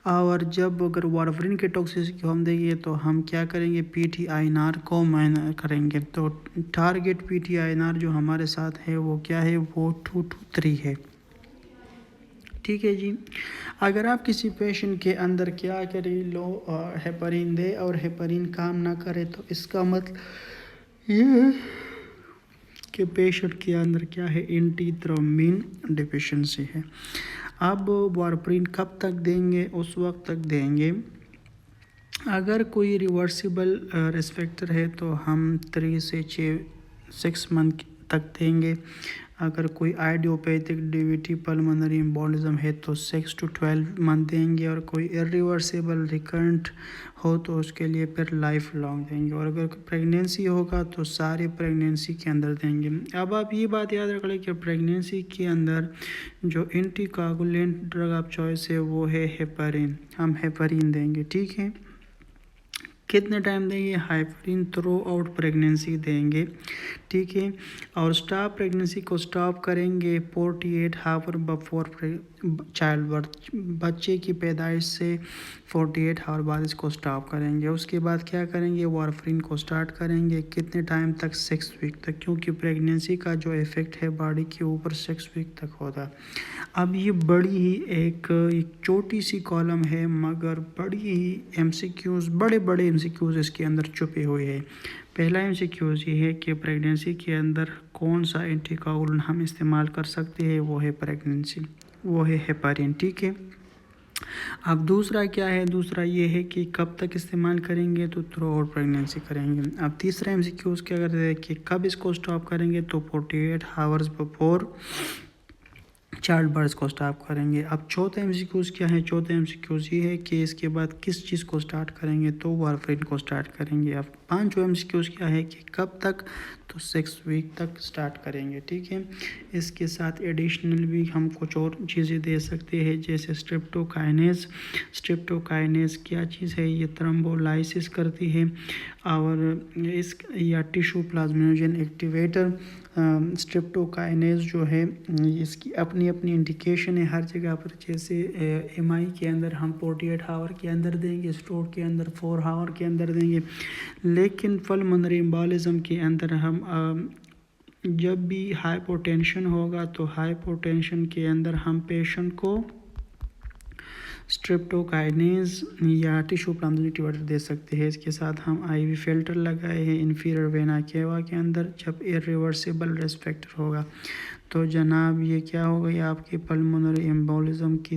Speaker 1: और जब अगर वारफरिन के टॉक्सिसिटी को हम देंगे तो हम क्या करेंगे, PTINR को माइनर करेंगे। तो टारगेट PTINR जो हमारे साथ है वो क्या है, वो 2 to 3 है। ठीक है जी, अगर आप किसी पेशेंट के अंदर क्या करें, लो हेपरिन दे और हेपरिन काम ना करे तो इसका मतलब ये है कि पेशेंट के अंदर क्या है, एंटी थ्रोम्बिन डिफिशिएंसी है। अब वारफरिन कब तक देंगे, उस वक्त तक देंगे अगर कोई रिवर्सिबल रिस्क फैक्टर है तो हम 3 से 6 मंथ तक देंगे। अगर कोई आइडियोपैथिक DVT पल्मोनरी एम्बोलिज्म है तो 6 to 12 मंथ देंगे, और कोई इरिवर्सिबल रिकरेंट हो तो उसके लिए फिर लाइफ लॉन्ग देंगे, और अगर प्रेगनेंसी होगा तो सारे प्रेगनेंसी के अंदर देंगे। अब आप ये बात याद रख लें कि प्रेगनेंसी के अंदर जो एंटीकोगुलेंट ड्रग ऑफ चॉइस है वो है हेपरिन, हम हेपरिन देंगे। ठीक है, कितने टाइम देंगे, हेपरिन थ्रू आउट प्रेगनेंसी देंगे। ठीक है, और स्टॉप प्रेगनेंसी को स्टॉप करेंगे 48 आवर बिफोर चाइल्ड बर्थ, बच्चे की पैदाइश से 48 आवर बाद इसको स्टॉप करेंगे। उसके बाद क्या करेंगे, वारफरिन को स्टार्ट करेंगे। कितने टाइम तक, 6 वीक तक, क्योंकि प्रेगनेंसी का जो इफ़ेक्ट है बॉडी के ऊपर 6 वीक तक होता है। अब ये बड़ी ही एक छोटी सी कॉलम है, मगर बड़ी ही MCQs, बड़े बड़े MCQs इसके अंदर छुपे हुए हैं। पहला MCQs ये है कि प्रेगनेंसी के अंदर कौन सा एंटीकोगुलेंट हम इस्तेमाल कर सकते हैं, वो है प्रेगनेंसी, वो है हेपरिन। ठीक है, अब दूसरा क्या है, दूसरा ये है कि कब तक इस्तेमाल करेंगे, तो थ्रू आउट प्रेगनेंसी करेंगे। अब तीसरा MCQs क्या करते हैं कि कब इसको स्टॉप करेंगे, तो 48 आवर्स बिफोर चाइल्ड बर्थ को स्टॉप करेंगे। अब चौथा MCQs क्या है, चौथा MCQs ये है कि इसके बाद किस चीज़ को स्टार्ट करेंगे, तो वारफरिन को स्टार्ट करेंगे। अब पांचवा MCQs क्या है कि कब तक, तो 6 वीक तक स्टार्ट करेंगे। ठीक है, इसके साथ एडिशनल भी हम कुछ और चीज़ें दे सकते हैं, जैसे स्ट्रेप्टोकाइनेज। स्ट्रेप्टोकाइनेज क्या चीज़ है, ये थ्रोम्बोलाइसिस करती है, और इस या टिश्यू प्लाज्मिनोजन एक्टिवेटर। स्ट्रेप्टोकाइनेज जो है इसकी अपनी अपनी इंडिकेशन है हर जगह पर, जैसे MI के अंदर हम 48 आवर के अंदर देंगे, स्ट्रोक के अंदर 4 आवर के अंदर देंगे, लेकिन पल्मोनरी एम्बोलिज्म के अंदर हम जब भी हाइपोटेंशन होगा तो हाइपोटेंशन के अंदर हम पेशेंट को स्ट्रेप्टोकाइनेज या टिश्यू प्लाज्मिनोजन एक्टिवेटर दे सकते हैं। इसके साथ हम IV फिल्टर लगाए हैं इंफीरियर वेना केवा के अंदर, जब इरिवर्सिबल रिस्क फैक्टर होगा। तो जनाब ये क्या हो गई आपकी पल्मोनरी एम्बोलिज्म की